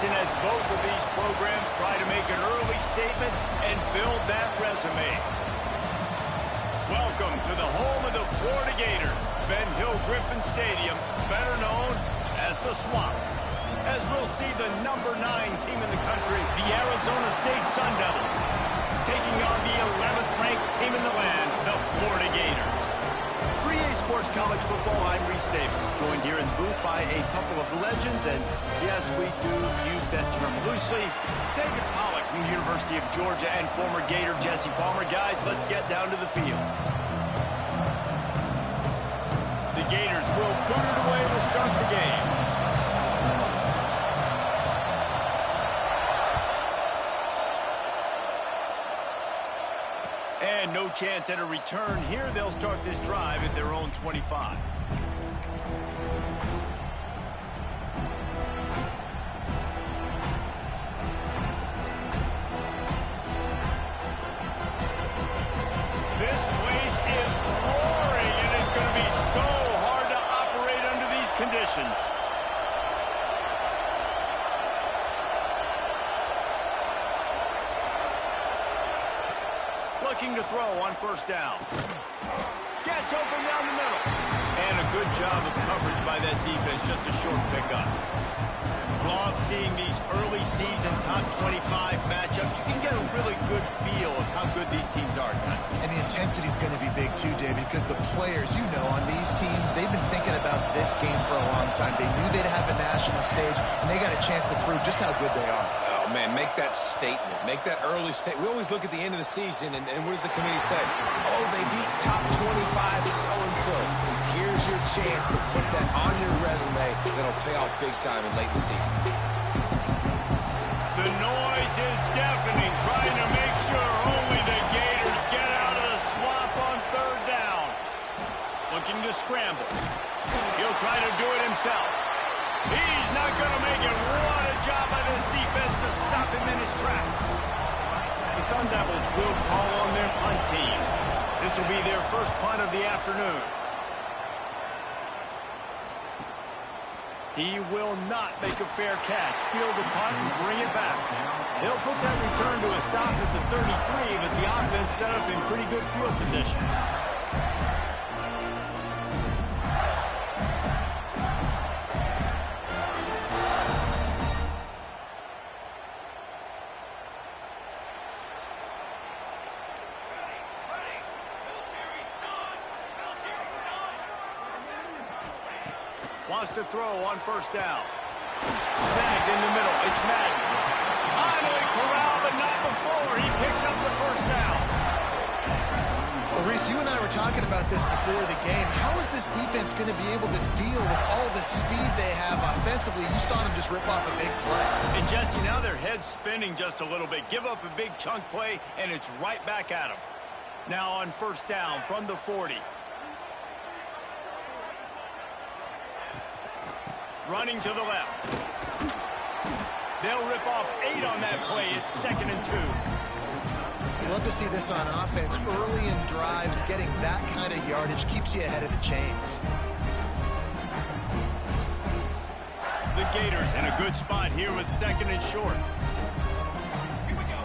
season as both of these programs try to make an early statement and build that resume. Welcome to the home of the Florida Gators, Ben Hill Griffin Stadium, better known as the Swamp. As we'll see the number 9 team in the country, the Arizona State Sun Devils, taking on the 11th ranked team in the land, the Florida Gators. For EA Sports College Football, I'm Reese Davis, joined here in the booth by a couple of legends, and yes, we do use that term loosely. David Pollack from the University of Georgia and former Gator Jesse Palmer. Guys, let's get down to the field. The Gators will boot it away to start the game. And no chance at a return here. They'll start this drive at their own 25. This place is roaring, and it's going to be so hard to operate under these conditions. Looking to throw on first down. Gets open down the middle. And a good job of coverage by that defense. Just a short pickup. Love seeing these early season top 25 matchups. You can get a really good feel of how good these teams are, guys. And the intensity is going to be big too, David, because the players, you know, on these teams, they've been thinking about this game for a long time. They knew they'd have a national stage, and they got a chance to prove just how good they are. Oh, man, make that statement. Make that early statement. We always look at the end of the season, and what does the committee say? Oh, they beat top 25 so-and-so. Here's your chance to put that on your resume that'll pay off big time in late in the season. The noise is deafening, trying to make sure only the Gators get out of the swamp on third down. Looking to scramble. He'll try to do it himself. He's not going to make it. What a job by this defense to stop him in his tracks. The Sun Devils will call on their punt team. This will be their first punt of the afternoon. He will not make a fair catch. Field the punt and bring it back. He'll put that return to a stop at the 33, but the offense set up in pretty good field position. Wants to throw on first down. Snagged in the middle. It's Madden. Finally corralled, but not before. He picks up the first down. Well, Reese, you and I were talking about this before the game. How is this defense going to be able to deal with all the speed they have offensively? You saw them just rip off a big play. And, Jesse, now their head's spinning just a little bit. Give up a big chunk play, and it's right back at them. Now on first down from the 40. Running to the left. They'll rip off 8 on that play. It's 2nd and 2. You love to see this on offense. Early in drives, getting that kind of yardage keeps you ahead of the chains. The Gators in a good spot here with 2nd and short. Here we go.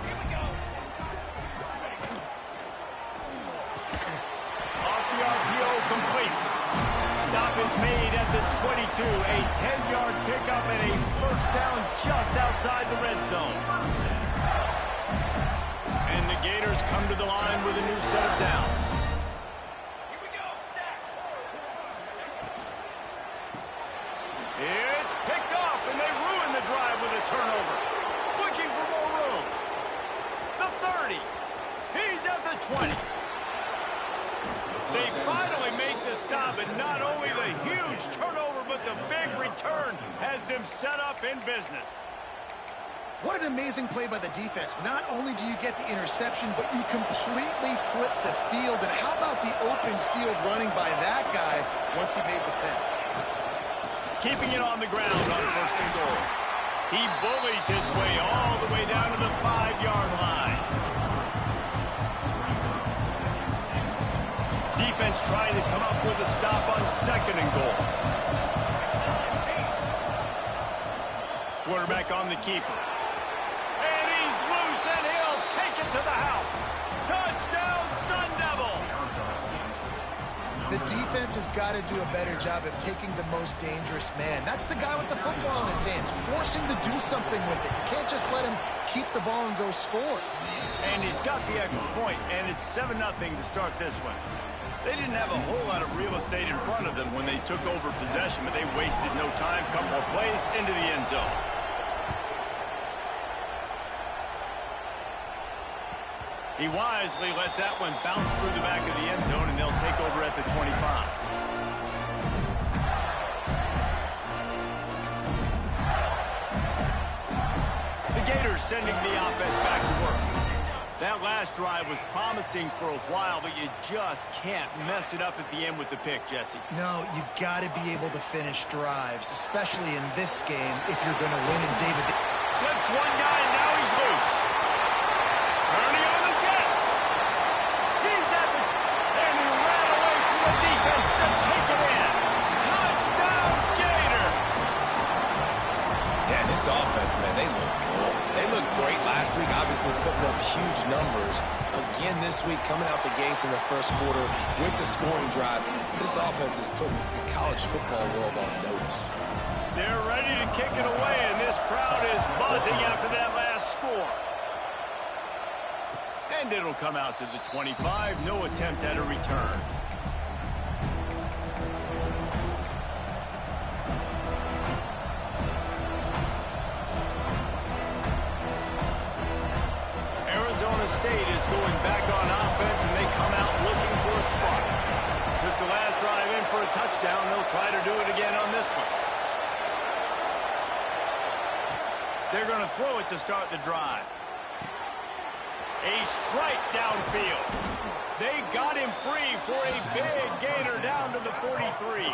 Off the RPO, complete. Stop is made at the 22. A 10-yard pickup and a first down just outside the red zone. And the Gators come to the line with a new set of downs. Here we go. Sack. It's picked off, and they ruin the drive with a turnover. Looking for more room. The 30. He's at the 20. They finally make the stop, and not only the huge turnover, but the big return has them set up in business. What an amazing play by the defense. Not only do you get the interception, but you completely flip the field. And how about the open field running by that guy once he made the pick? Keeping it on the ground on first and goal. He bullies his way all the way down to the 5-yard line. Defense trying to come up with a stop on 2nd and goal. Quarterback on the keeper. And he's loose, and he'll take it to the house. Touchdown, Sun Devils! The defense has got to do a better job of taking the most dangerous man. That's the guy with the football in his hands, forcing to do something with it. You can't just let him keep the ball and go score. And he's got the extra point, and it's 7-0 to start this one. They didn't have a whole lot of real estate in front of them when they took over possession, but they wasted no time. Couple of plays into the end zone. He wisely lets that one bounce through the back of the end zone, and they'll take over at the 25. The Gators sending the offense back to work. That last drive was promising for a while, but you just can't mess it up at the end with the pick, Jesse. No, you got to be able to finish drives, especially in this game if you're going to win. And David slips one guy, and now he's loose. Turning on the Jets. He's at the... And he ran away from the defense to take it in. Touchdown, Gator. Yeah, this offense, man, they look good. They looked great last week, obviously putting up huge numbers. Again this week, coming out the gates in the first quarter with the scoring drive. This offense is putting the college football world on notice. They're ready to kick it away, and this crowd is buzzing after that last score. And it'll come out to the 25. No attempt at a return. Arizona State is going back on offense, and they come out looking for a spot. Took the last drive in for a touchdown. They'll try to do it again on this one. They're going to throw it to start the drive. A strike downfield. They got him free for a big gainer down to the 43.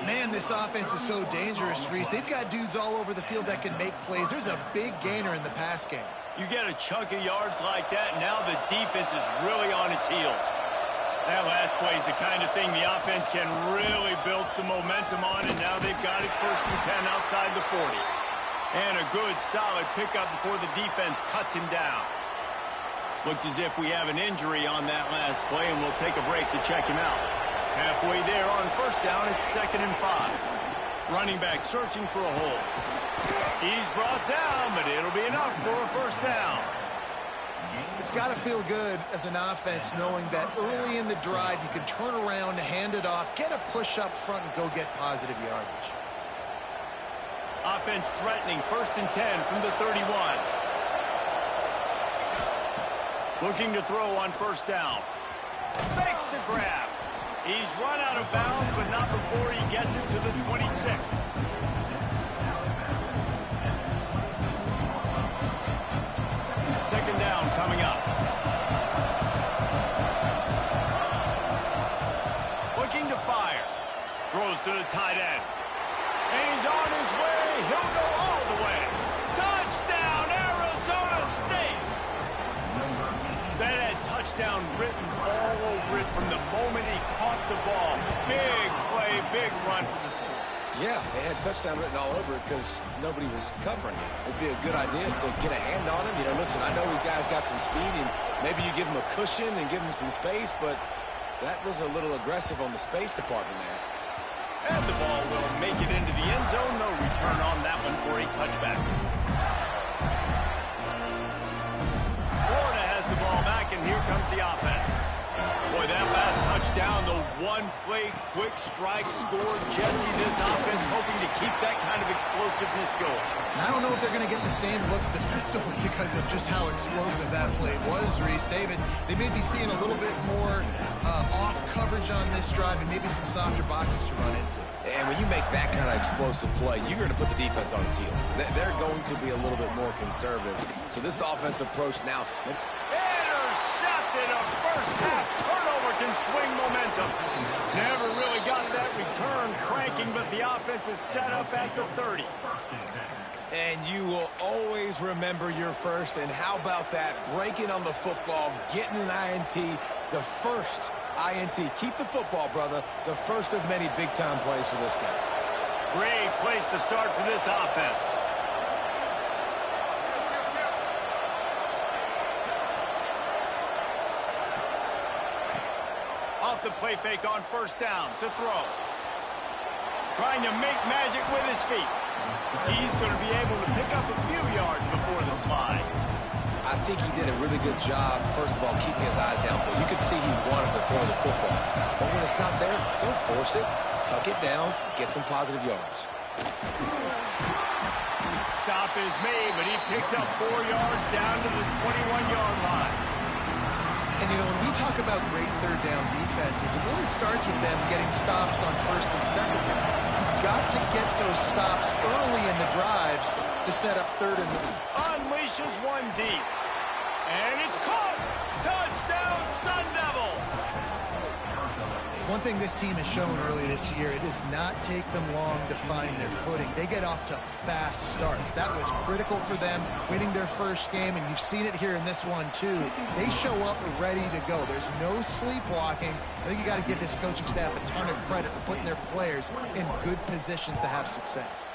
Man, this offense is so dangerous, Reese. They've got dudes all over the field that can make plays. There's a big gainer in the pass game. You get a chunk of yards like that, now the defense is really on its heels. That last play is the kind of thing the offense can really build some momentum on, and now they've got it 1st and 10 outside the 40. And a good, solid pickup before the defense cuts him down. Looks as if we have an injury on that last play, and we'll take a break to check him out. Halfway there on 1st down, it's 2nd and 5. Running back searching for a hole. He's brought down, but it'll be enough for a 1st down. It's got to feel good as an offense knowing that early in the drive you can turn around, hand it off, get a push up front, and go get positive yardage. Offense threatening 1st and 10 from the 31. Looking to throw on 1st down. Makes the grab. He's run out of bounds, but not before he gets it to the 26. Second down coming up. Looking to fire. Throws to the tight end. And he's on his way. He'll go all the way. Touchdown, Arizona State. That had touchdown written all over it from the moment he caught the ball. Big play, big run for the score. Yeah, they had touchdown written all over it because nobody was covering it. It'd be a good idea to get a hand on him. You know, listen, I know you guys got some speed, and maybe you give him a cushion and give him some space, but that was a little aggressive on the space department there. And the ball will make it into the end zone. No return on that one for a touchback. Florida has the ball back, and here comes the offense. Boy, that last touchdown, the one-play quick strike score. Jesse, this offense hoping to keep that kind of explosiveness going. And I don't know if they're going to get the same looks defensively because of just how explosive that play was, Reese. David, they may be seeing a little bit more off coverage on this drive and maybe some softer boxes to run into. And when you make that kind of explosive play, you're going to put the defense on its heels. They're going to be a little bit more conservative. So this offensive approach now... Intercepted. A first-half turnover can swing momentum. Never really got that return cranking, but the offense is set up at the 30. And you will always remember your first. And how about that? Breaking on the football, getting an INT, the first INT. Keep the football, brother. The first of many big-time plays for this guy. Great place to start for this offense. Off the play fake on first down to throw. Trying to make magic with his feet. He's going to be able to pick up a few yards before the slide. I think he did a really good job, first of all, keeping his eyes downfield. You could see he wanted to throw the football. But when it's not there, don't force it. Tuck it down, get some positive yards. Stop is made, but he picks up 4 yards down to the 21-yard line. And, you know, when we talk about great third down defenses, it really starts with them getting stops on first and second down. You've got to get those stops early in the drives to set up third and long. Unleashes one deep. And it's caught! Touchdown, Sun Devils! One thing this team has shown early this year, it does not take them long to find their footing. They get off to fast starts. That was critical for them, winning their first game, and you've seen it here in this one, too. They show up ready to go. There's no sleepwalking. I think you got to give this coaching staff a ton of credit for putting their players in good positions to have success.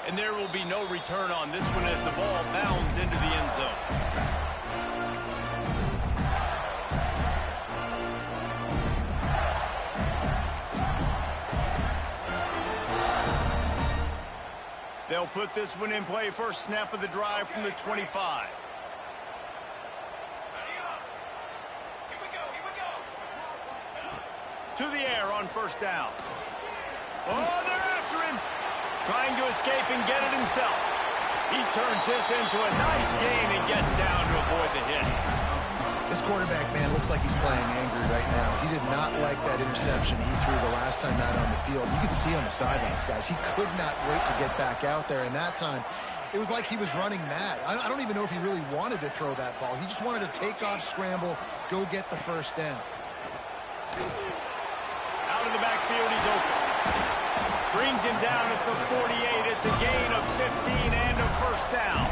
And there will be no return on this one as the ball bounds into the end zone. They'll put this one in play first snap of the drive from the 25. Ready up. Here we go. To the air on first down. Oh, they're after him. Trying to escape and get it himself. He turns this into a nice gain and gets down to avoid the hit. This quarterback, man, looks like he's playing angry right now. He did not like that interception he threw the last time out on the field. You could see on the sidelines, guys. He could not wait to get back out there, and that time it was like he was running mad. I don't even know if he really wanted to throw that ball. He just wanted to take off, scramble, go get the first down. Out of the backfield, he's open. Brings him down at the 48. It's a gain of 15 and a first down.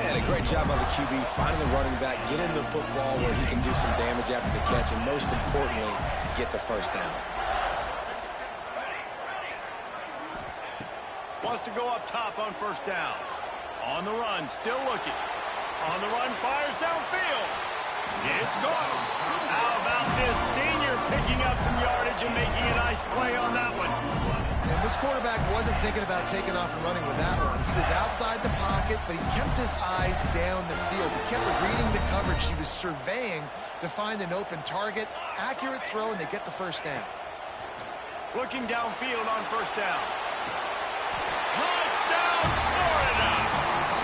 Man, a great job by the QB finding the running back, get him the football where he can do some damage after the catch, and most importantly, get the first down. Wants to go up top on first down. On the run, still looking. On the run, fires downfield. It's caught. How about this senior picking up some yardage and making a nice play on that one? And this quarterback wasn't thinking about taking off and running with that one. He was outside the pocket, but he kept his eyes down the field. He kept reading the coverage. He was surveying to find an open target. Accurate throw, and they get the first down. Looking downfield on first down. Touchdown, Florida!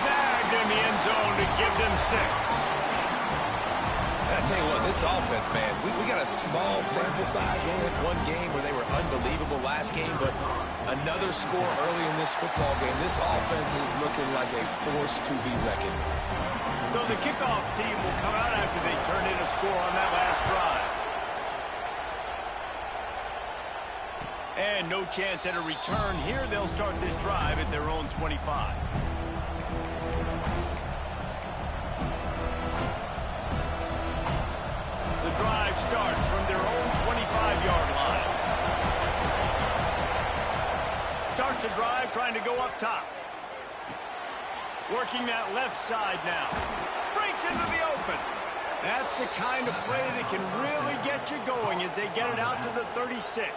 Snagged in the end zone to give them 6. I tell you what, this offense, man, we got a small sample size. We only had one game where they were unbelievable last game, but another score early in this football game. This offense is looking like a force to be reckoned with. So the kickoff team will come out after they turn in a score on that last drive. And no chance at a return here. They'll start this drive at their own 25. The drive starts from their own 25-yard line. Starts a drive trying to go up top. Working that left side now. Breaks into the open. That's the kind of play that can really get you going as they get it out to the 36.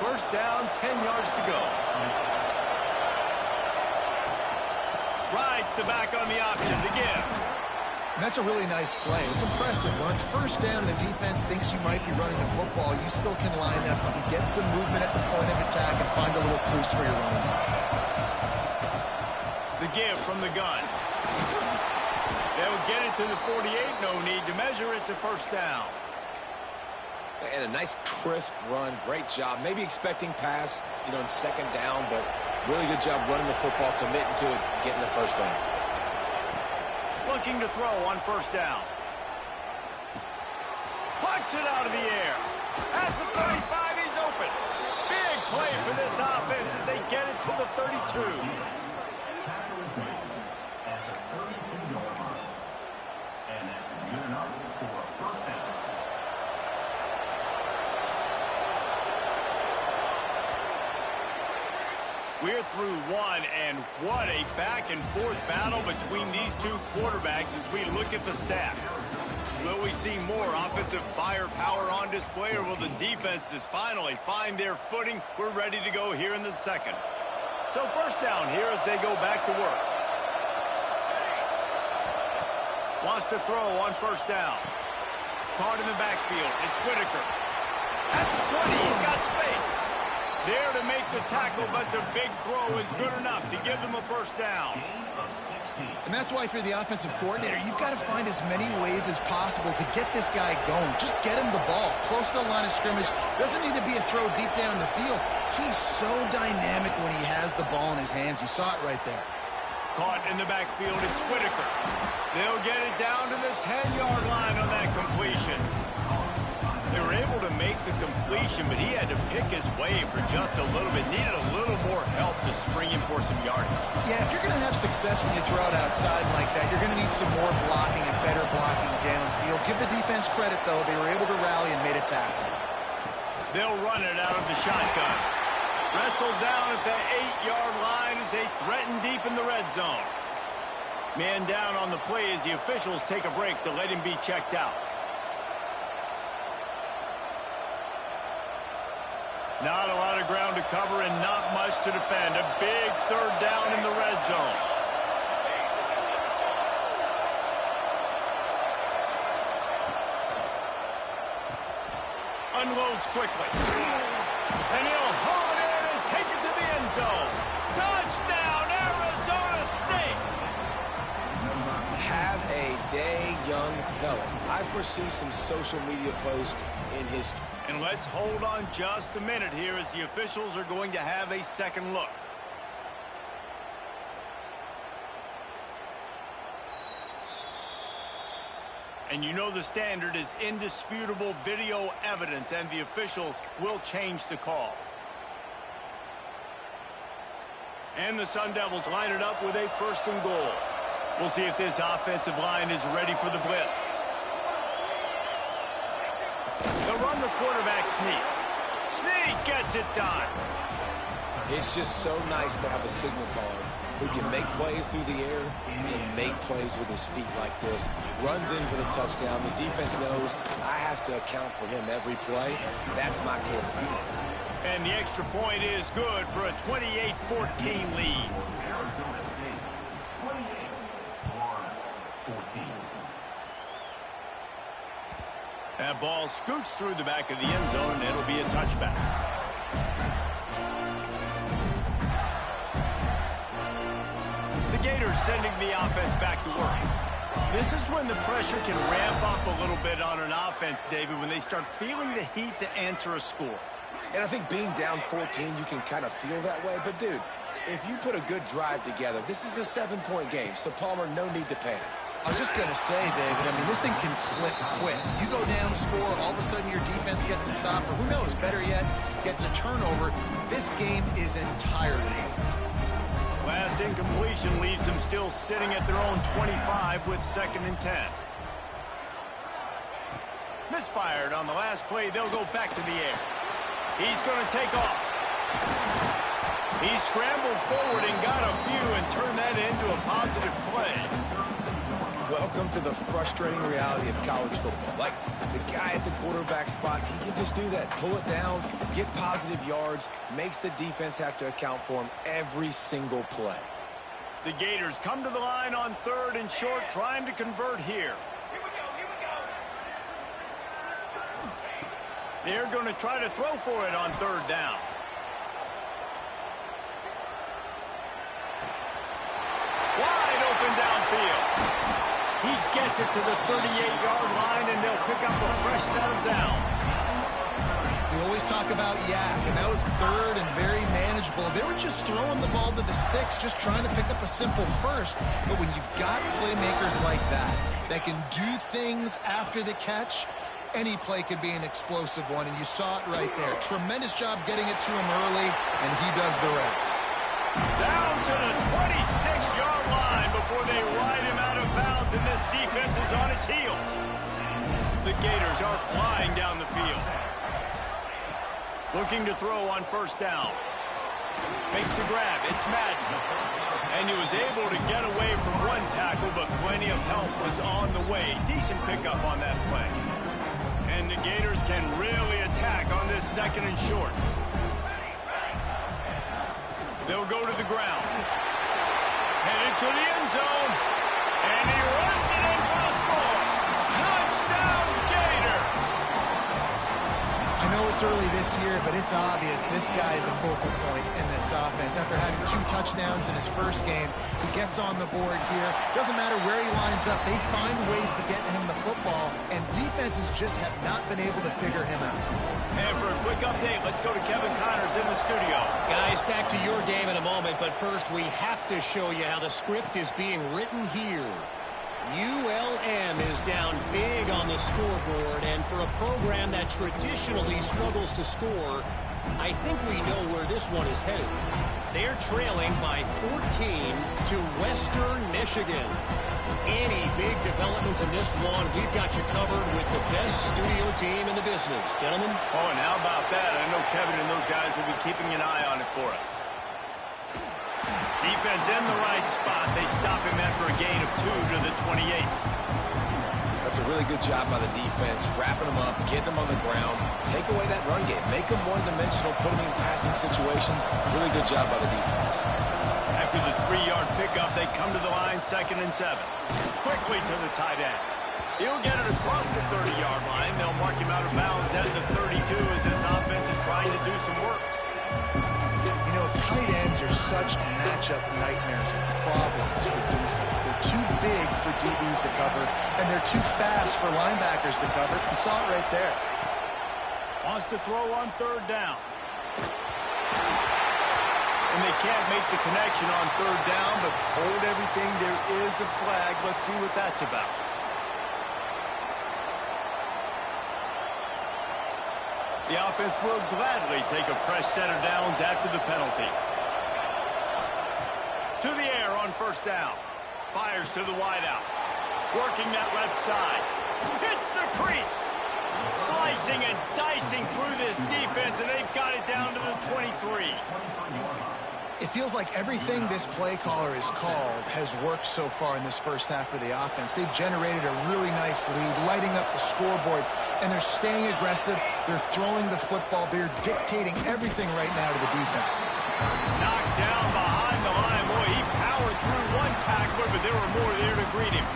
First down, 10 yards to go. Rides the back on the option to give. And that's a really nice play. It's impressive. When it's first down and the defense thinks you might be running the football, you still can line up. You can get some movement at the point of attack and find a little crease for your running back. The give from the gun. They'll get it to the 48. No need to measure. It's a first down. And a nice crisp run. Great job. Maybe expecting pass, in second down, but really good job running the football, committing to it, getting the first down. Looking to throw on first down. Plucks it out of the air. At the 35, he's open. Big play for this offense as they get it to the 32. we're through one, and what a back-and-forth battle between these two quarterbacks as we look at the stats. Will we see more offensive firepower on display, or will the defenses finally find their footing? We're ready to go here in the second. So first down here as they go back to work. Wants to throw on first down. Caught in the backfield. It's Whitaker. At the 20, he's got space. There to make the tackle, but the big throw is good enough to give them a first down. And that's why if you're the offensive coordinator, you've got to find as many ways as possible to get this guy going. Just get him the ball close to the line of scrimmage. Doesn't need to be a throw deep down the field. He's so dynamic when he has the ball in his hands. You saw it right there. Caught in the backfield, it's Whitaker. They'll get it down to the 10-yard line on that completion. They were able to make the completion, but he had to pick his way for just a little bit. Needed a little more help to spring him for some yardage. Yeah, if you're going to have success when you throw it outside like that, you're going to need some more blocking and better blocking downfield. Give the defense credit, though. They were able to rally and made a tackle. They'll run it out of the shotgun. Wrestled down at the 8-yard line as they threaten deep in the red zone. Man down on the play as the officials take a break to let him be checked out. Not a lot of ground to cover and not much to defend. A big third down in the red zone. Unloads quickly. And he'll haul it in and take it to the end zone. Touchdown, Arizona State! Have a day, young fella. I foresee some social media posts in his... And let's hold on just a minute here as the officials are going to have a second look. And you know the standard is indisputable video evidence, and the officials will change the call. And the Sun Devils line it up with a first and goal. We'll see if this offensive line is ready for the blitz. They'll run the quarterback sneak. Sneak gets it done. It's just so nice to have a signal caller who can make plays through the air and make plays with his feet like this. Runs in for the touchdown. The defense knows I have to account for him every play. That's my quarterback. And the extra point is good for a 28-14 lead. That ball scoots through the back of the end zone, and it'll be a touchback. The Gators sending the offense back to work. This is when the pressure can ramp up a little bit on an offense, David, when they start feeling the heat to answer a score. And I think being down 14, you can kind of feel that way. But, dude, if you put a good drive together, this is a 7-point game. So, Palmer, no need to panic. I was just going to say, David, I mean, this thing can flip quick. You go down, score, all of a sudden your defense gets a stop, or who knows, better yet, gets a turnover. This game is entirely different. Last incompletion leaves them still sitting at their own 25 with 2nd and 10. Misfired on the last play. They'll go back to the air. He's going to take off. He scrambled forward and got a few and turned that into a positive play. Welcome to the frustrating reality of college football. Like, the guy at the quarterback spot, he can just do that. Pull it down, get positive yards, makes the defense have to account for him every single play. The Gators come to the line on 3rd and short, trying to convert here. They're going to try to throw for it on 3rd down. Wide open downfield. He gets it to the 38-yard line, and they'll pick up a fresh set of downs. We always talk about yak, and that was 3rd and very manageable. They were just throwing the ball to the sticks, just trying to pick up a simple first. But when you've got playmakers like that can do things after the catch, any play could be an explosive one, and you saw it right there. Tremendous job getting it to him early, and he does the rest. Down to the 26-yard line before they ride him out of bounds, and this defense is on its heels. The Gators are flying down the field. Looking to throw on 1st down. Makes the grab. It's Madden. And he was able to get away from one tackle, but plenty of help was on the way. Decent pickup on that play. And the Gators can really attack on this 2nd and short. They'll go to the ground. Headed to the end zone. And he runs it in for the score. Touchdown, Gator! I know it's early this year, but it's obvious this guy is a focal point in this offense. After having 2 touchdowns in his first game, he gets on the board here. Doesn't matter where he lines up, they find ways to get him the football, and defenses just have not been able to figure him out. And for a quick update, let's go to Kevin Connors in the studio. Guys, back to your game in a moment, but first we have to show you how the script is being written here. ULM is down big on the scoreboard, and for a program that traditionally struggles to score, I think we know where this one is headed. They're trailing by 14 to Western Michigan. Any big developments in this one, we've got you covered with the best studio team in the business. Gentlemen? Oh, and how about that? I know Kevin and those guys will be keeping an eye on it for us. Defense in the right spot. They stop him after a gain of 2 to the 28. That's a really good job by the defense, wrapping them up, getting them on the ground, take away that run game, make them one-dimensional, put them in passing situations. Really good job by the defense. After the 3-yard pickup, they come to the line, 2nd and 7. Quickly to the tight end. He'll get it across the 30-yard line. They'll mark him out of bounds at the 32 as this offense is trying to do some work. You know, tight ends are such matchup nightmares and problems for defense. They're too big for DBs to cover, and they're too fast for linebackers to cover. You saw it right there. Wants to throw on 3rd down. And they can't make the connection on 3rd down, but hold everything. There is a flag. Let's see what that's about. The offense will gladly take a fresh set of downs after the penalty. To the air on 1st down. Fires to the wideout. Working that left side. Hits the crease. Slicing and dicing through this defense, and they've got it down to the 23. It feels like everything this play caller has called has worked so far in this first half for the offense. They've generated a really nice lead, lighting up the scoreboard, and they're staying aggressive. They're throwing the football. They're dictating everything right now to the defense. Knocked down behind the line. Boy, he powered through one tackler, but there were more there to greet him.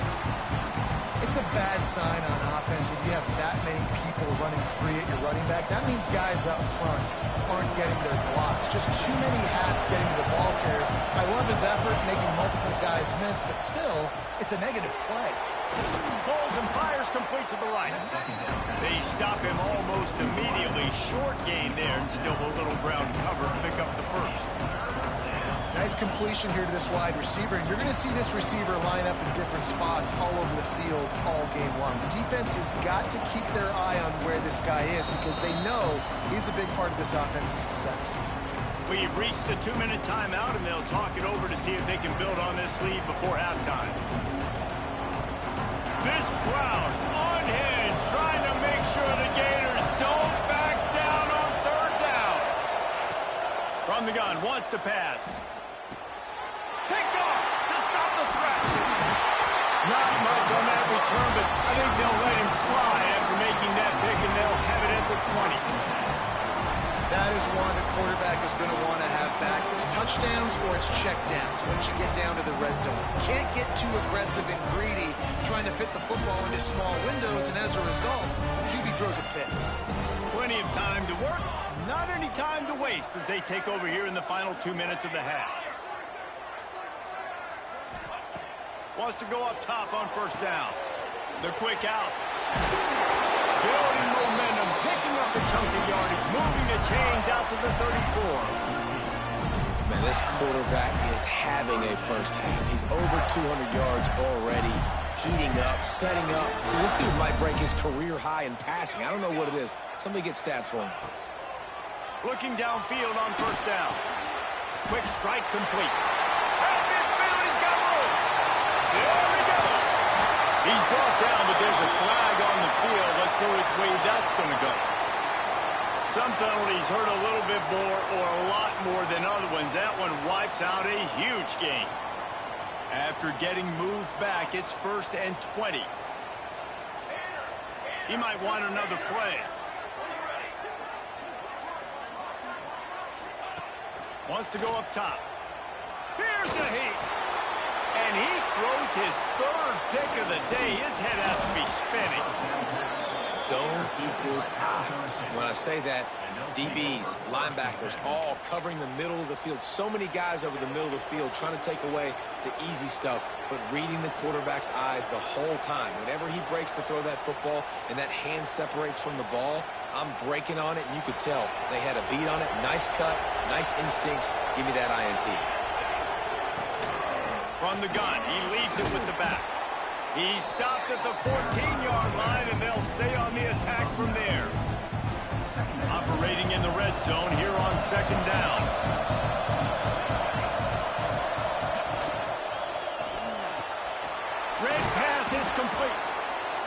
It's a bad sign on offense when you have that many people running free at your running back. That means guys up front aren't getting their blocks. Just too many hats getting to the ball carrier. I love his effort, making multiple guys miss, but still, it's a negative play. Holds and fires complete to the right. They stop him almost immediately. Short gain there, and still a little ground cover to pick up the first. Nice completion here to this wide receiver, and you're going to see this receiver line up in different spots all over the field all game long. Defense has got to keep their eye on where this guy is because they know he's a big part of this offense's success. We've reached the 2-minute timeout, and they'll talk it over to see if they can build on this lead before halftime. This crowd unhinged, trying to make sure the Gators don't back down on 3rd down. From the gun, wants to pass. Picked off to stop the threat. Not much on that return, but I think they'll let him slide after making that pick, and they'll have it at the 20. That is one the quarterback is going to want to have back. It's touchdowns or it's checkdowns once you get down to the red zone. You can't get too aggressive and greedy trying to fit the football into small windows, and as a result, QB throws a pick. Plenty of time to work, not any time to waste as they take over here in the final 2 minutes of the half. Wants to go up top on 1st down. The quick out. Building momentum, picking up a chunk of yardage, moving the chains out to the 34. Man, this quarterback is having a first half. He's over 200 yards already, heating up, setting up. This dude might break his career high in passing. I don't know what it is. Somebody get stats for him. Looking downfield on 1st down. Quick strike complete. At midfield, he's got room. There he goes. He's brought down, but there's a flag on the field. Let's see which way that's going to go. Some penalties hurt a little bit more or a lot more than other ones. That one wipes out a huge game. After getting moved back, it's 1st and 20. He might want another play. Wants to go up top. Here's a heat. And he throws his 3rd pick of the day. His head has to be spinning. Zone equals eyes. When I say that, DBs, linebackers, all covering the middle of the field. So many guys over the middle of the field trying to take away the easy stuff, but reading the quarterback's eyes the whole time. Whenever he breaks to throw that football and that hand separates from the ball, I'm breaking on it, and you could tell they had a beat on it. Nice cut, nice instincts. Give me that INT. From the gun, he leaves it with the back. He's stopped at the 14-yard line, and they'll stay on the attack from there. Operating in the red zone here on 2nd down. Red pass is complete.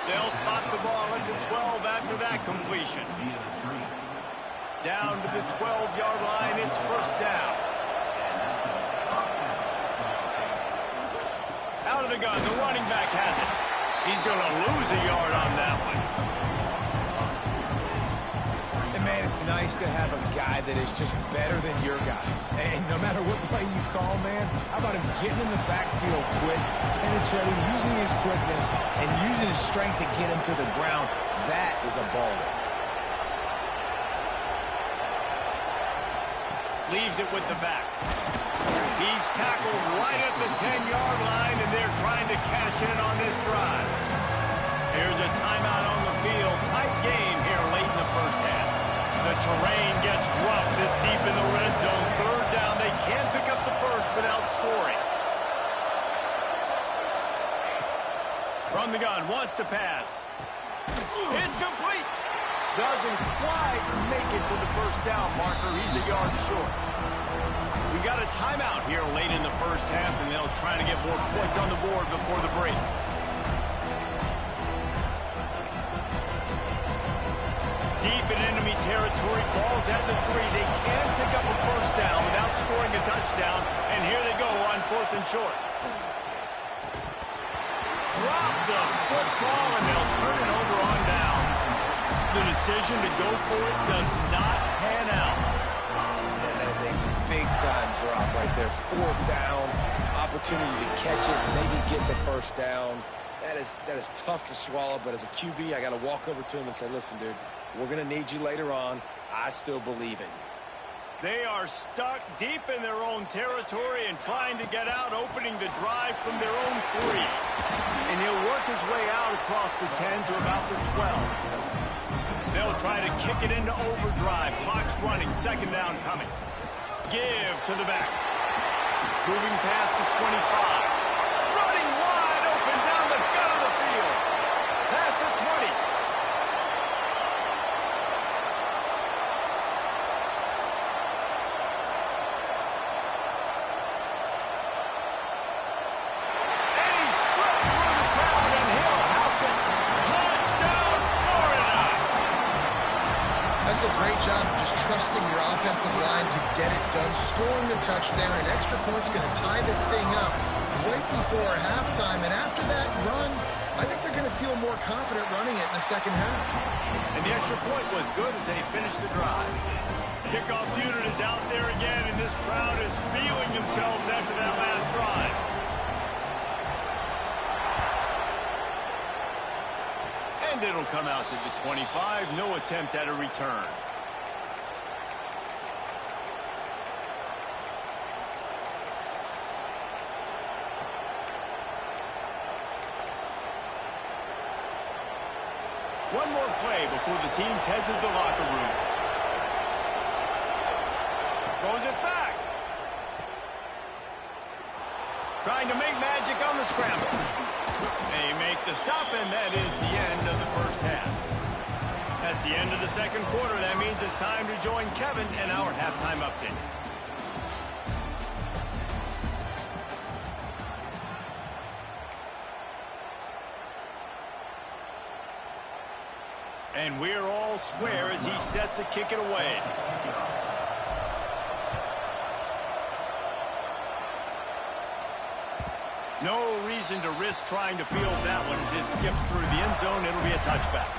They'll spot the ball at the 12 after that completion. Down to the 12-yard line, it's 1st down. Out of the gun, the running back has it. He's going to lose a yard on that one. And, man, it's nice to have a guy that is just better than your guys. And no matter what play you call, man, how about him getting in the backfield quick, penetrating, using his quickness, and using his strength to get him to the ground. That is a baller. Leaves it with the back. He's tackled right at the 10-yard line, and they're trying to cash in on this drive. Here's a timeout on the field. Tight game here late in the 1st half. The terrain gets rough this deep in the red zone. 3rd down. They can't pick up the first without scoring. From the gun, wants to pass. It's complete. Doesn't quite make it to the 1st down marker. He's a yard short. We got a timeout here late in the 1st half, and they'll try to get more points on the board before the break. Deep in enemy territory, ball's at the 3. They can pick up a 1st down without scoring a touchdown, and here they go on 4th and short. Drop the football, and they'll turn it over on downs. The decision to go for it does not pan out. Man, that is a big-time drop right there. 4th down, opportunity to catch it, maybe get the 1st down. That is tough to swallow, but as a QB, I got to walk over to him and say, listen, dude, we're going to need you later on. I still believe in you. They are stuck deep in their own territory and trying to get out, opening the drive from their own 3. And he'll work his way out across the 10 to about the 12. They'll try to kick it into overdrive. Clock's running. 2nd down coming. Give to the back. Moving past the 25. Running wide open down the gut of the field. Past the 20. And he slipped through the crowd, and he'll house it. Touchdown, Florida. That's a great job of just trusting your offensive line to get it done. Scoring the touchdown, an extra point's going to tie this thing up right before halftime. And after that run, I think they're going to feel more confident running it in the 2nd half. And the extra point was good as they finished the drive. Kickoff unit is out there again, and this crowd is feeling themselves after that last drive. And it'll come out to the 25. No attempt at a return. One more play before the teams head to the locker rooms. Throws it back. Trying to make magic on the scramble. They make the stop, and that is the end of the 1st half. That's the end of the 2nd quarter. That means it's time to join Kevin in our halftime update. And we're all square as he's set to kick it away. No reason to risk trying to field that one as it skips through the end zone. It'll be a touchback.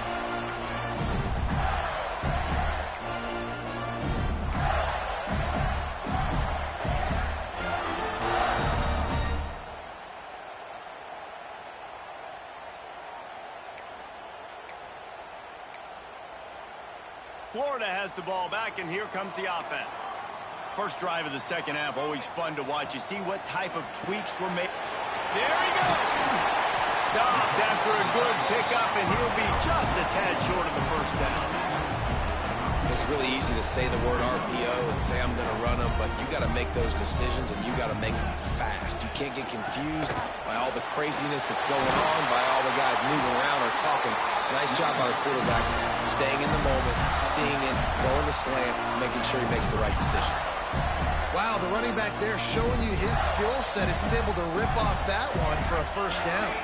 Florida has the ball back, and here comes the offense. First drive of the second half, always fun to watch. You see what type of tweaks were made. There he goes! Stopped after a good pickup, and he'll be just a tad short of the first down. It's really easy to say the word RPO and say I'm going to run them, but you got to make those decisions, and you got to make them fast. You can't get confused by all the craziness that's going on, by all the guys moving around or talking. Nice job by the quarterback, staying in the moment, seeing it, throwing the slant, making sure he makes the right decision. Wow, the running back there showing you his skill set as he's able to rip off that one for a first down.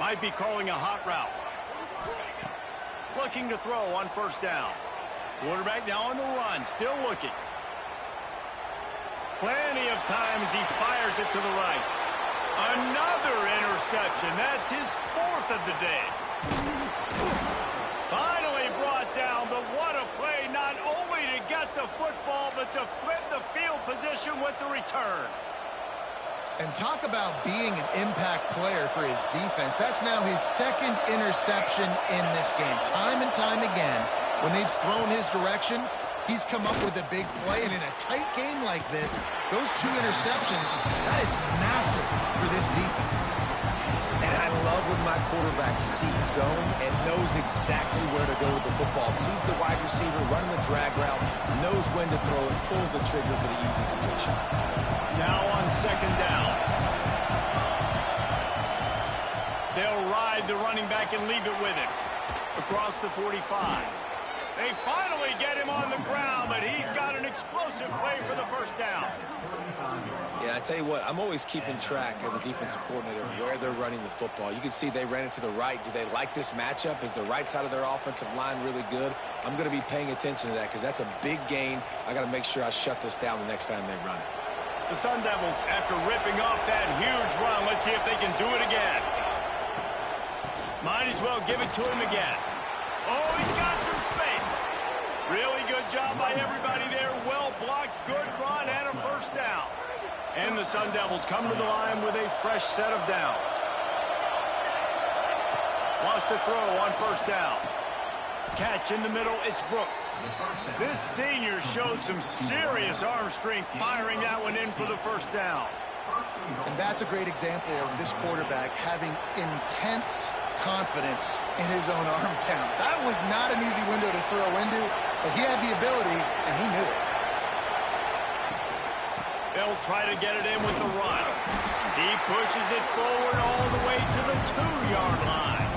Might be calling a hot route. Looking to throw on first down. Quarterback now on the run, still looking. Plenty of time as he fires it to the right. Another interception. That's his fourth of the day. Finally brought down, but what a play, not only to get the football, but to flip the field position with the return. And talk about being an impact player for his defense. That's now his second interception in this game. Time and time again, when they've thrown his direction, he's come up with a big play. And in a tight game like this, those two interceptions, that is massive for this defense. And I love when my quarterback sees zone and knows exactly where to go with the football. Sees the wide receiver running the drag route, knows when to throw it, pulls the trigger for the easy completion. Now on second down. They'll ride the running back and leave it with him. Across the 45. They finally get him on the ground, but he's got an explosive play for the first down. Yeah, I tell you what, I'm always keeping track as a defensive coordinator where they're running the football. You can see they ran it to the right. Do they like this matchup? Is the right side of their offensive line really good? I'm going to be paying attention to that because that's a big gain. I got to make sure I shut this down the next time they run it. The Sun Devils, after ripping off that huge run, let's see if they can do it again. Might as well give it to him again. Oh, he's got some space. Really good job by everybody there. Well blocked, good run, and a first down. And the Sun Devils come to the line with a fresh set of downs. Wants to throw on first down. Catch in the middle, it's Brooks. This senior shows some serious arm strength firing that one in for the first down. And that's a great example of this quarterback having intense confidence in his own arm talent. That was not an easy window to throw into, but he had the ability, and he knew it. They'll try to get it in with the run. He pushes it forward all the way to the 2-yard line.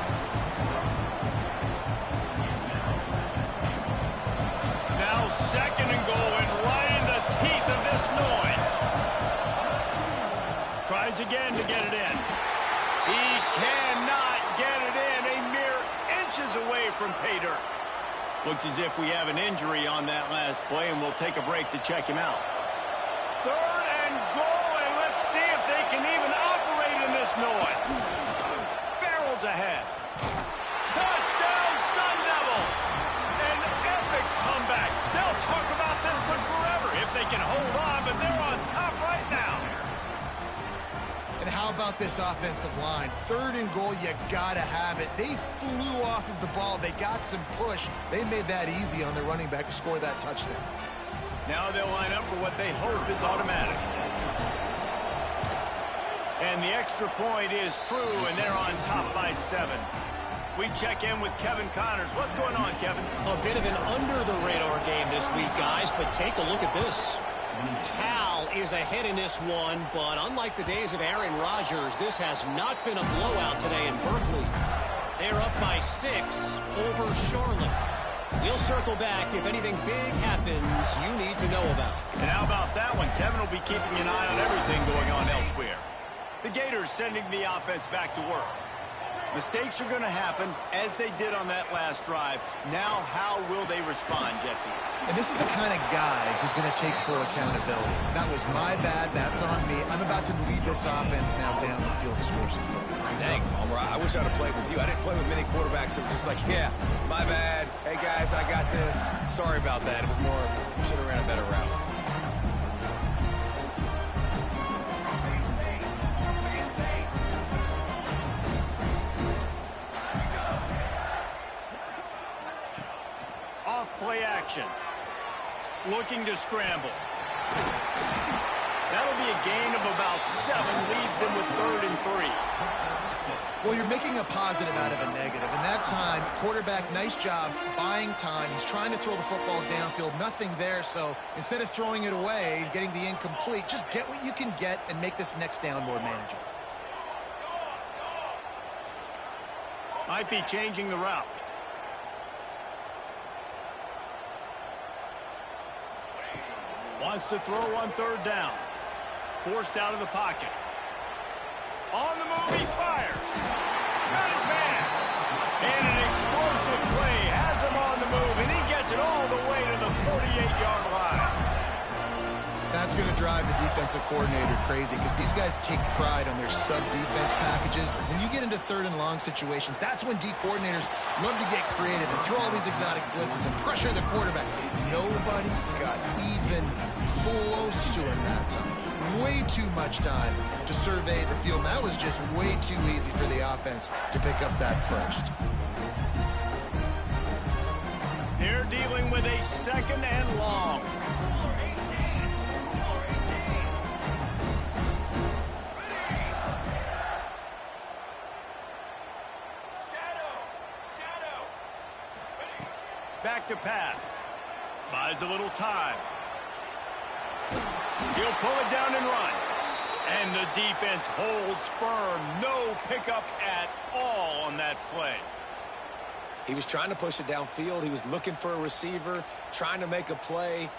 Now second and goal, and right in the teeth of this noise. Tries again to get it in. He cannot get it in. A mere inches away from pay dirt. Looks as if we have an injury on that last play, and we'll take a break to check him out. Third and goal, and let's see if they can even operate in this noise. Barrels ahead. Touchdown, Sun Devils! An epic comeback. They'll talk about this one forever if they can hold on, but they're on top right now. And how about this offensive line? Third and goal, you gotta have it. They flew off of the ball. They got some push. They made that easy on the running back to score that touchdown. Now they'll line up for what they hope is automatic. And the extra point is true, and they're on top by 7. We check in with Kevin Connors. What's going on, Kevin? A bit of an under-the-radar game this week, guys, but take a look at this. Cal is ahead in this one, but unlike the days of Aaron Rodgers, this has not been a blowout today in Berkeley. They're up by 6 over Charlotte. We'll circle back if anything big happens you need to know about. And how about that one? Kevin will be keeping an eye on everything going on elsewhere. The Gators sending the offense back to work. Mistakes are going to happen, as they did on that last drive. Now, how will they respond, Jesse? And this is the kind of guy who's going to take full accountability. That was my bad. That's on me. I'm about to lead this offense now down the field to score some points. Dang, Palmer, I wish I'd have played with you. I didn't play with many quarterbacks that were just like, yeah, my bad. Hey, guys, I got this. Sorry about that. It was more, should have ran a better route. Play action. Looking to scramble. That'll be a gain of about 7. Leaves him with 3rd and 3. Well, you're making a positive out of a negative. And that time, quarterback, nice job buying time. He's trying to throw the football downfield. Nothing there. So instead of throwing it away, getting the incomplete, just get what you can get and make this next down more manageable. Might be changing the route. Wants to throw on 3rd down. Forced out of the pocket. On the move, he fires. Got his man. And an explosive play has him on the move, and he gets it all the way to the 48-yard line. That's going to drive the defensive coordinator crazy because these guys take pride on their sub-defense packages. When you get into 3rd and long situations, that's when D coordinators love to get creative and throw all these exotic blitzes and pressure the quarterback. Nobody got even close to him that time. Way too much time to survey the field. That was just way too easy for the offense to pick up that first. They're dealing with a 2nd and long. Back to pass. Buys a little time. He'll pull it down and run. And the defense holds firm. No pickup at all on that play. He was trying to push it downfield. He was looking for a receiver, trying to make a play.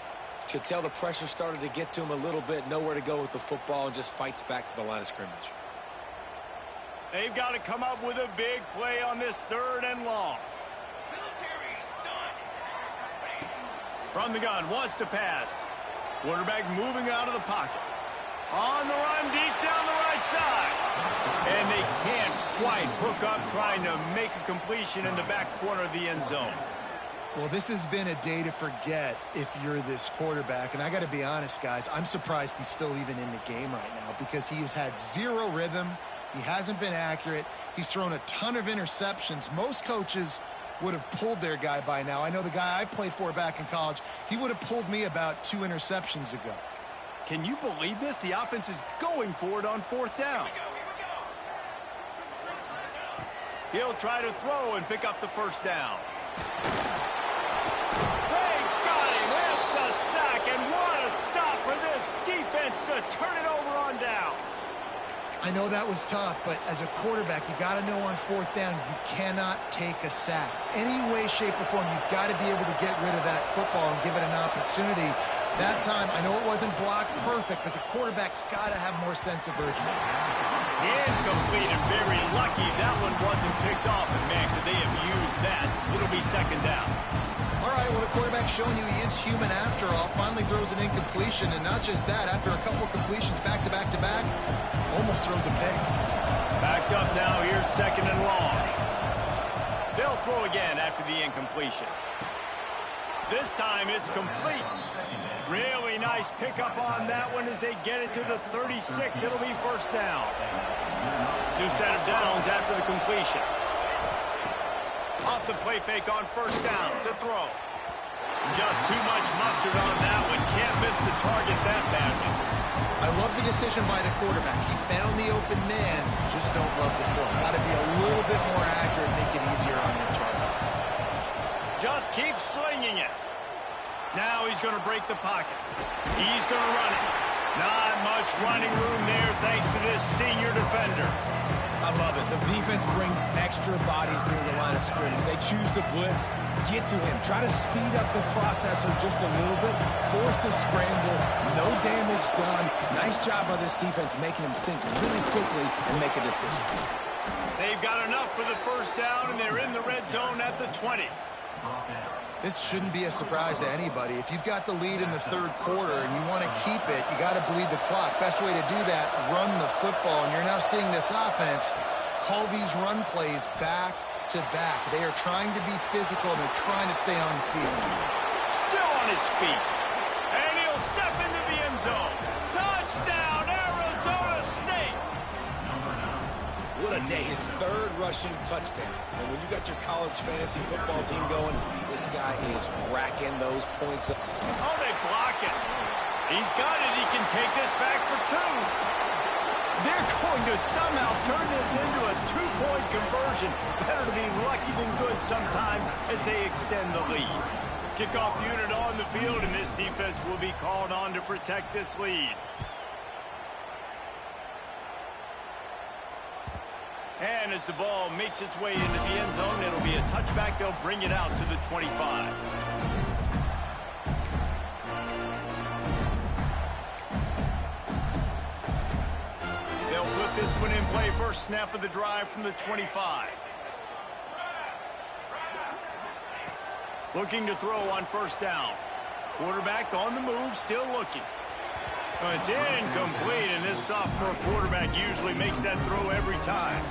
Could tell the pressure started to get to him a little bit. Nowhere to go with the football and just fights back to the line of scrimmage. They've got to come up with a big play on this 3rd and long. From the gun, wants to pass. Quarterback moving out of the pocket. On the run, deep down the right side. And they can't quite hook up trying to make a completion in the back corner of the end zone. Well, this has been a day to forget if you're this quarterback. And I got to be honest, guys, I'm surprised he's still even in the game right now because he has had 0 rhythm. He hasn't been accurate. He's thrown a ton of interceptions. Most coaches would have pulled their guy by now. I know the guy I played for back in college, he would have pulled me about 2 interceptions ago. Can you believe this? The offense is going for it on 4th down. He'll try to throw and pick up the 1st down. They got him. It's a sack, and what a stop for this defense to turn it over on downs. I know that was tough, but as a quarterback, you got to know on 4th down, you cannot take a sack. Any way, shape, or form, you've got to be able to get rid of that football and give it an opportunity. That time, I know it wasn't blocked perfect, but the quarterback's got to have more sense of urgency. Incomplete and very lucky that one wasn't picked off. And man, could they have used that? It'll be 2nd down. All right, well, the quarterback's showing you he is human after all. Finally throws an incompletion, and not just that, after a couple of completions back-to-back-to-back, almost throws a pick. Backed up now, here's 2nd and long. They'll throw again after the incompletion. This time it's complete. Really nice pickup on that one as they get it to the 36. It'll be 1st down. New set of downs after the completion. Off the play fake on 1st down to throw. Just too much mustard on that one. Can't miss the target that badly. I love the decision by the quarterback. He found the open man, just don't love the throw. Got to be a little bit more accurate, make it easier on your target. Just keep slinging it. Now he's going to break the pocket. He's going to run it. Not much running room there thanks to this senior defender. I love it. The defense brings extra bodies near the line of scrimmage. They choose to blitz, get to him, try to speed up the processor just a little bit, force the scramble, no damage done. Nice job by this defense making him think really quickly and make a decision. They've got enough for the first down, and they're in the red zone at the 20. This shouldn't be a surprise to anybody. If you've got the lead in the third quarter and you want to keep it, you got to bleed the clock. Best way to do that, run the football. And you're now seeing this offense call these run plays back to back. They are trying to be physical, and they're trying to stay on the field. Still on his feet. And he'll step into the end zone. Touchdown, Arizona State! What a day. His third rushing touchdown. And when you got your college fantasy football team going, this guy is racking those points up. Oh, they block it. He's got it. He can take this back for 2. They're going to somehow turn this into a 2-point conversion. Better to be lucky than good sometimes as they extend the lead. Kickoff unit on the field, and this defense will be called on to protect this lead. And as the ball makes its way into the end zone, it'll be a touchback. They'll bring it out to the 25. They'll put this one in play. First snap of the drive from the 25. Looking to throw on first down. Quarterback on the move, still looking. It's incomplete, and this sophomore quarterback usually makes that throw every time.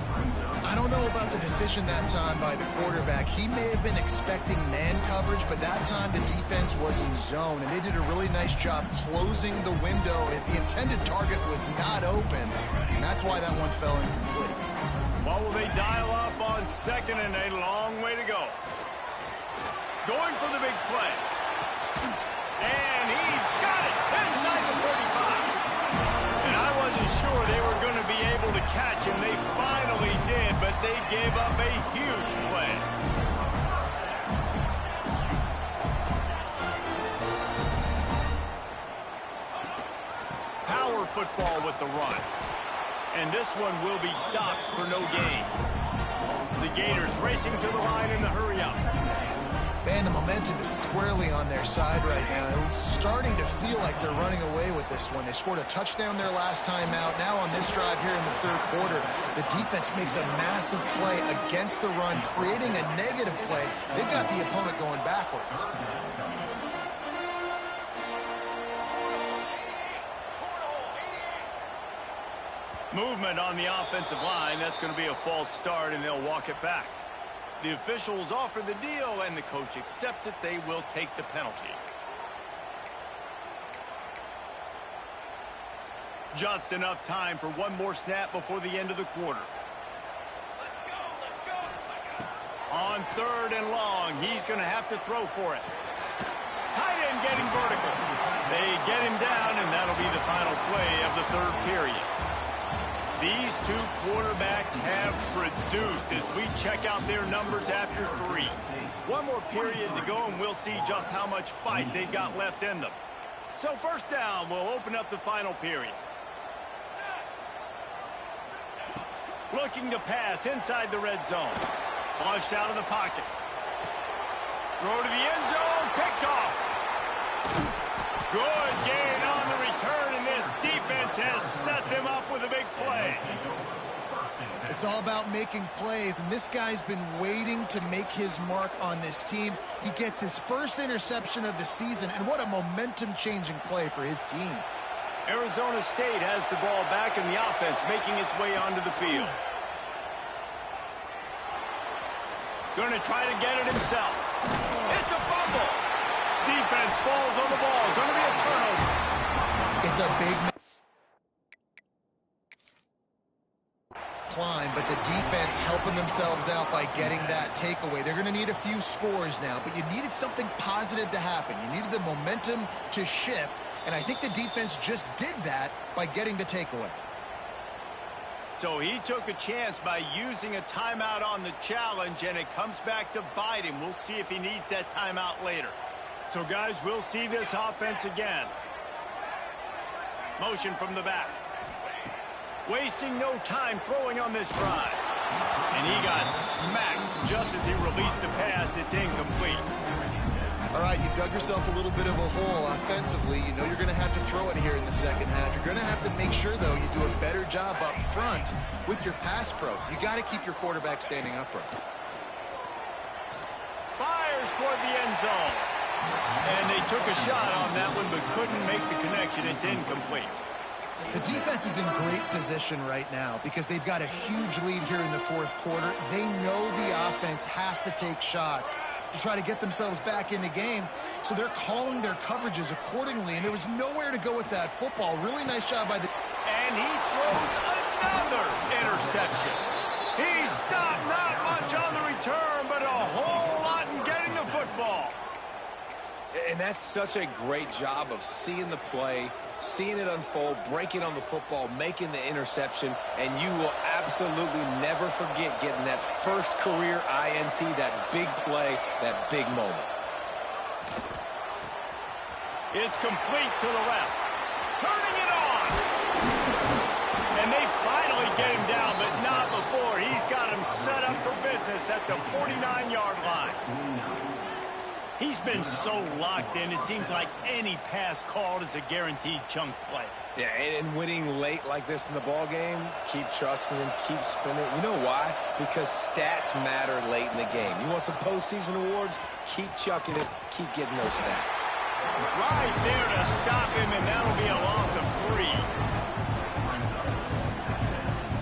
I don't know about the decision that time by the quarterback. He may have been expecting man coverage, but that time the defense was in zone, and they did a really nice job closing the window. The intended target was not open, and that's why that one fell incomplete. What will they dial up on second, and a long way to go? Going for the big play. And he's got it inside the 35. And I wasn't sure they were going to be able to catch him. They finally did, but they gave up a huge play. Power football with the run. And this one will be stopped for no gain. The Gators racing to the line in the hurry up. Man, the momentum is squarely on their side right now. It's starting to feel like they're running away with this one. They scored a touchdown their last time out. Now on this drive here in the third quarter, the defense makes a massive play against the run, creating a negative play. They've got the opponent going backwards. Movement on the offensive line. That's going to be a false start, and they'll walk it back. The officials offer the deal, and the coach accepts it. They will take the penalty. Just enough time for one more snap before the end of the quarter. On third and long, he's going to have to throw for it. Tight end getting vertical. They get him down, and that'll be the final play of the third period. These two quarterbacks have produced as we check out their numbers after 3. One more period to go, and we'll see just how much fight they've got left in them. So first down will open up the final period. Looking to pass inside the red zone. Flushed out of the pocket. Throw to the end zone. Picked off. Good gain on the return, and this defense has set them up with a big play. It's all about making plays, and this guy's been waiting to make his mark on this team. He gets his first interception of the season, and what a momentum-changing play for his team. Arizona State has the ball back, and the offense making its way onto the field. Going to try to get it himself. It's a fumble. Defense falls on the ball. Going to be a turnover. It's a big climb, but the defense helping themselves out by getting that takeaway. They're going to need a few scores now, but you needed something positive to happen. You needed the momentum to shift, and I think the defense just did that by getting the takeaway. So he took a chance by using a timeout on the challenge, and it comes back to bite him. We'll see if he needs that timeout later. So, guys, we'll see this offense again. Motion from the back. Wasting no time throwing on this drive. And he got smacked just as he released the pass. It's incomplete. All right, you've dug yourself a little bit of a hole offensively. You know you're going to have to throw it here in the second half. You're going to have to make sure, though, you do a better job up front with your pass pro. You got to keep your quarterback standing upright. Fires toward the end zone. And they took a shot on that one, but couldn't make the connection. It's incomplete. The defense is in great position right now because they've got a huge lead here in the fourth quarter. They know the offense has to take shots to try to get themselves back in the game, so they're calling their coverages accordingly, and there was nowhere to go with that football. Really nice job by the... And he throws another interception. He stopped not much on the return, but a whole lot in getting the football. And that's such a great job of seeing the play, seeing it unfold, breaking on the football, making the interception, and you will absolutely never forget getting that first career INT, that big play, that big moment. It's complete to the left. Turning it on. And they finally get him down, but not before. He's got him set up for business at the 49-yard line. He's been so locked in, it seems like any pass called is a guaranteed chunk play. Yeah, and winning late like this in the ball game, keep trusting him, keep spinning. You know why? Because stats matter late in the game. You want some postseason awards? Keep chucking it, keep getting those stats. Right there to stop him, and that'll be a loss of 3.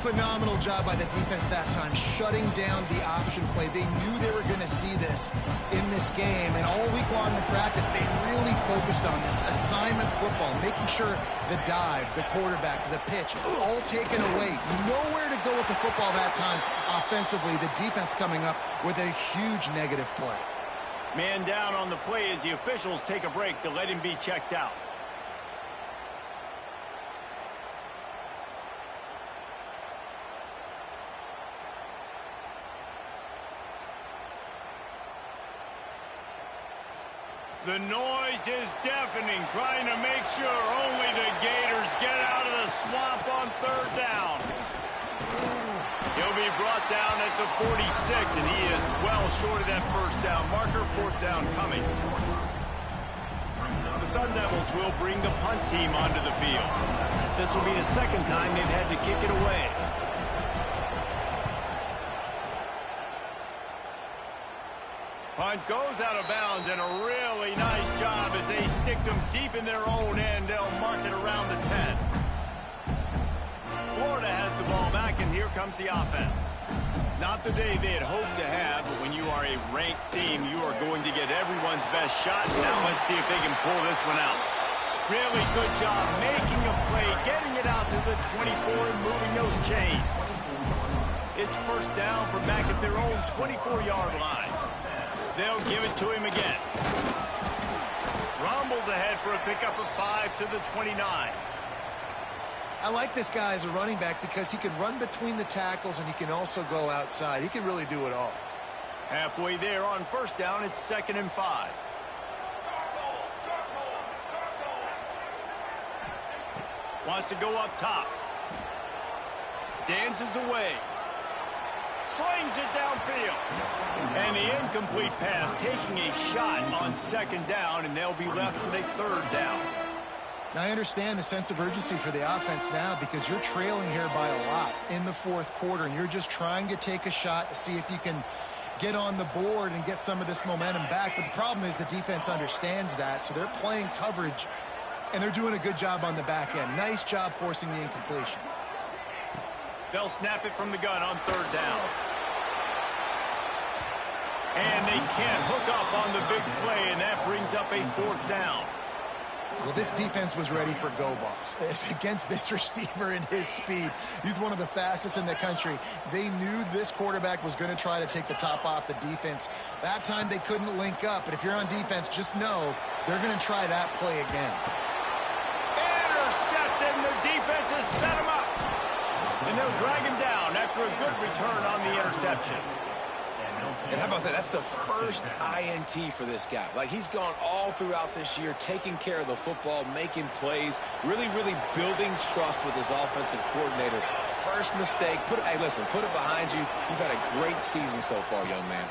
Phenomenal job by the defense that time, shutting down the option play. They knew they were going to see this in this game, and all week long in practice, they really focused on this assignment football, making sure the dive, the quarterback, the pitch, all taken away. Nowhere to go with the football that time offensively. The defense coming up with a huge negative play. Man down on the play as the officials take a break to let him be checked out. The noise is deafening, trying to make sure only the Gators get out of the swamp on third down. He'll be brought down at the 46, and he is well short of that first down marker. Fourth down coming. The Sun Devils will bring the punt team onto the field. This will be the second time they've had to kick it away. Punt goes out of bounds, and a really nice job as they stick them deep in their own end. They'll mark it around the 10. Florida has the ball back, and here comes the offense. Not the day they had hoped to have, but when you are a ranked team, you are going to get everyone's best shot. Now let's see if they can pull this one out. Really good job making a play, getting it out to the 24 and moving those chains. It's first down from back at their own 24-yard line. They'll give it to him again. Rumbles ahead for a pickup of 5 to the 29. I like this guy as a running back because he can run between the tackles and he can also go outside. He can really do it all. Halfway there on first down, it's 2nd and 5. Wants to go up top. Dances away. Slings it downfield. And the incomplete pass taking a shot on 2nd down, and they'll be left with a 3rd down. Now, I understand the sense of urgency for the offense now because you're trailing here by a lot in the fourth quarter, and you're just trying to take a shot to see if you can get on the board and get some of this momentum back. But the problem is the defense understands that, so they're playing coverage, and they're doing a good job on the back end. Nice job forcing the incompletion. They'll snap it from the gun on 3rd down. And they can't hook up on the big play, and that brings up a 4th down. Well, this defense was ready for go balls. Against this receiver and his speed, he's one of the fastest in the country. They knew this quarterback was going to try to take the top off the defense. That time they couldn't link up, but if you're on defense, just know they're going to try that play again. Intercepted, and the defense has set him up. And they'll drag him down after a good return on the interception. And how about that? That's the first INT for this guy. Like, he's gone all throughout this year, taking care of the football, making plays, really, really building trust with his offensive coordinator. First mistake. Hey, listen, put it behind you. You've had a great season so far, young man.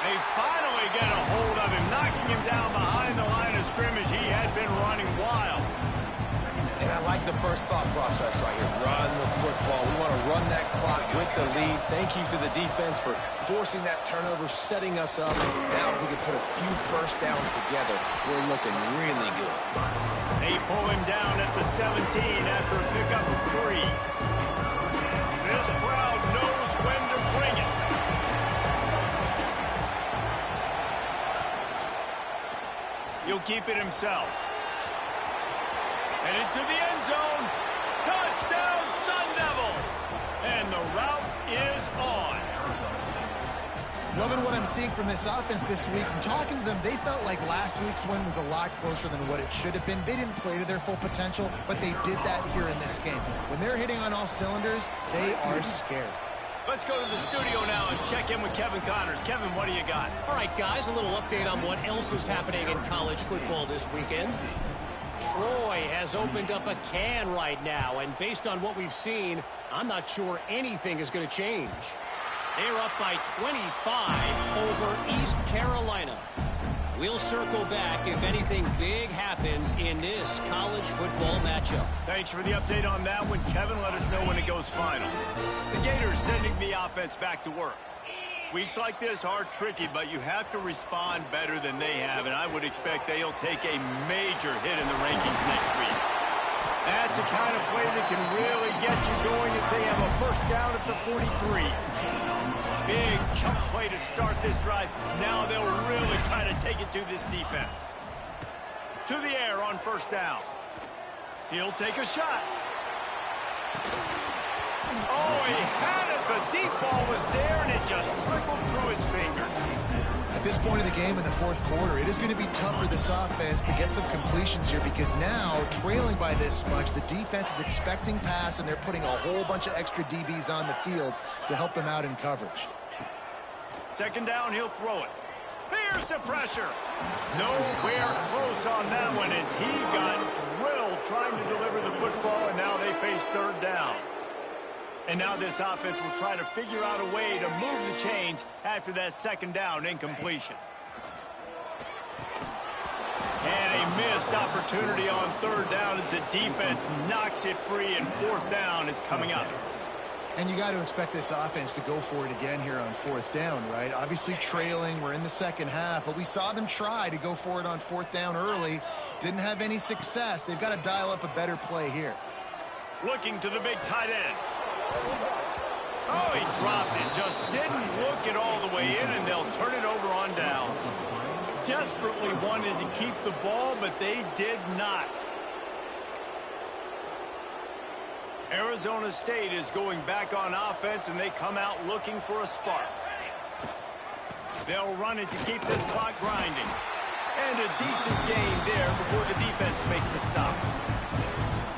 They finally get a hold of him, knocking him down behind the line of scrimmage. He had been running wild. And I like the first thought process right here. Run the football. We want to run that clock with the lead. Thank you to the defense for forcing that turnover, setting us up. Now if we can put a few first downs together, we're looking really good. They pull him down at the 17 after a pickup of 3. This crowd knows when to bring it. He'll keep it himself. And into the end zone. Touchdown, Sun Devils! And the route is on. Loving what I'm seeing from this offense this week. I'm talking to them. They felt like last week's win was a lot closer than what it should have been. They didn't play to their full potential, but they did that here in this game. When they're hitting on all cylinders, they are scared. Let's go to the studio now and check in with Kevin Connors. Kevin, what do you got? All right, guys, a little update on what else is happening in college football this weekend. Troy has opened up a can right now, and based on what we've seen, I'm not sure anything is going to change. They're up by 25 over East Carolina. We'll circle back if anything big happens in this college football matchup. Thanks for the update on that one, Kevin. Let us know when it goes final. The Gators sending the offense back to work. Weeks like this are tricky, but you have to respond better than they have, and I would expect they'll take a major hit in the rankings next week. That's the kind of play that can really get you going as they have a first down at the 43. Big chunk play to start this drive. Now they'll really try to take it to this defense. To the air on first down. He'll take a shot. Oh, he had it. The deep ball was there, and it just trickled through his fingers. At this point in the game in the fourth quarter, it is going to be tough for this offense to get some completions here because now, trailing by this much, the defense is expecting pass, and they're putting a whole bunch of extra DBs on the field to help them out in coverage. Second down, he'll throw it. Here's the pressure. Nowhere close on that one as he got drilled trying to deliver the football, and now they face third down. And now this offense will try to figure out a way to move the chains after that second down incompletion. And a missed opportunity on third down as the defense knocks it free, and fourth down is coming up. And you got to expect this offense to go for it again here on fourth down, right? Obviously trailing, we're in the second half, but we saw them try to go for it on fourth down early. Didn't have any success. They've got to dial up a better play here. Looking to the big tight end. Oh, he dropped it. Just didn't look it all the way in, and they'll turn it over on downs. Desperately wanted to keep the ball, but they did not. Arizona State is going back on offense, and they come out looking for a spark. They'll run it to keep this clock grinding. And a decent gain there before the defense makes the stop.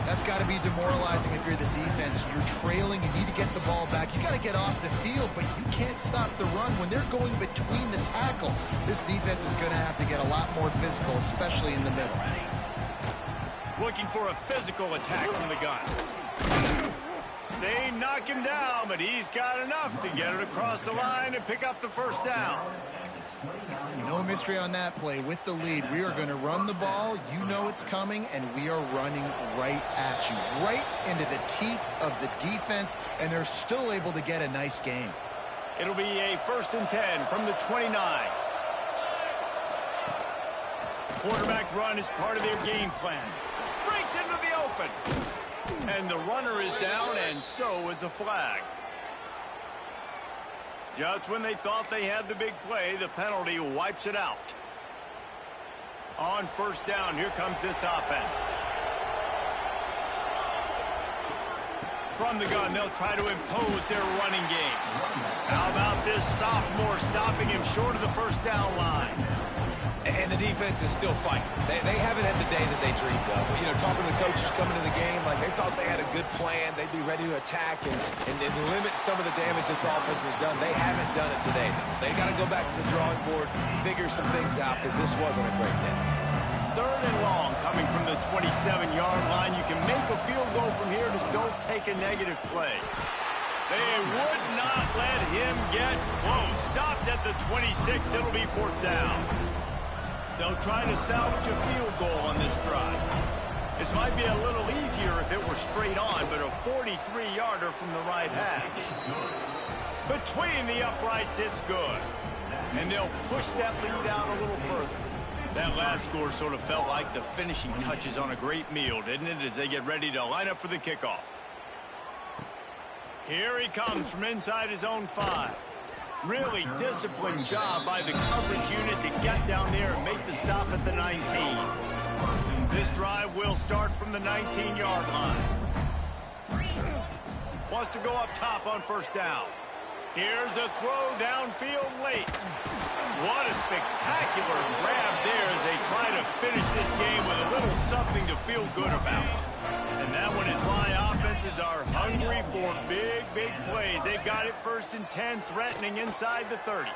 That's got to be demoralizing if you're the defense. You're trailing, you need to get the ball back. You got to get off the field, but you can't stop the run when they're going between the tackles. This defense is going to have to get a lot more physical, especially in the middle. Looking for a physical attack from the gun. They knock him down, but he's got enough to get it across the line and pick up the first down. No mystery on that play. With the lead, we are going to run the ball. You know it's coming, and we are running right at you, right into the teeth of the defense, and they're still able to get a nice game. It'll be a 1st and 10 from the 29. Quarterback run is part of their game plan. Breaks into the open. And the runner is down, and so is a flag. Just when they thought they had the big play, the penalty wipes it out. On first down, here comes this offense. From the gun, they'll try to impose their running game. How about this sophomore stopping him short of the first down line? And the defense is still fighting. They haven't had the day that they dreamed of. You know, talking to the coaches coming to the game, like they thought they had a good plan. They'd be ready to attack and limit some of the damage this offense has done. They haven't done it today, though. They got to go back to the drawing board, figure some things out, because this wasn't a great day. 3rd and long coming from the 27-yard line. You can make a field goal from here. Just don't take a negative play. They would not let him get close. Stopped at the 26. It'll be 4th down. They'll try to salvage a field goal on this drive. This might be a little easier if it were straight on, but a 43-yarder from the right hash. Between the uprights, it's good. And they'll push that lead out a little further. That last score sort of felt like the finishing touches on a great meal, didn't it, as they get ready to line up for the kickoff. Here he comes from inside his own 5. Really disciplined job by the coverage unit to get down there and make the stop at the 19. This drive will start from the 19-yard line. Wants to go up top on 1st down. Here's a throw downfield late. What a spectacular grab there as they try to finish this game with a little something to feel good about. And that one is why offenses are hungry for big, big plays. They've got it 1st and 10, threatening inside the 30.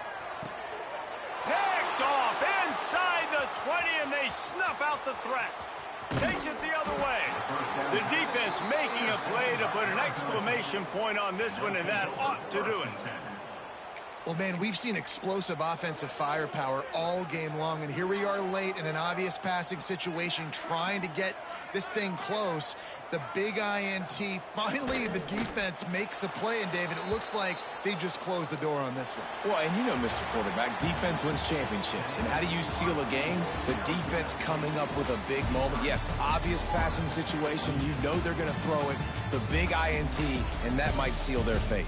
Picked off inside the 20, and they snuff out the threat. Takes it the other way. The defense making a play to put an exclamation point on this one, and that ought to do it. Well, man, we've seen explosive offensive firepower all game long, and here we are late in an obvious passing situation trying to get this thing close. The big INT, finally the defense makes a play, and David, it looks like they just closed the door on this one. Well, and you know, Mr. Quarterback, defense wins championships. And how do you seal a game? The defense coming up with a big moment. Yes, obvious passing situation. You know they're going to throw it. The big INT, and that might seal their fate.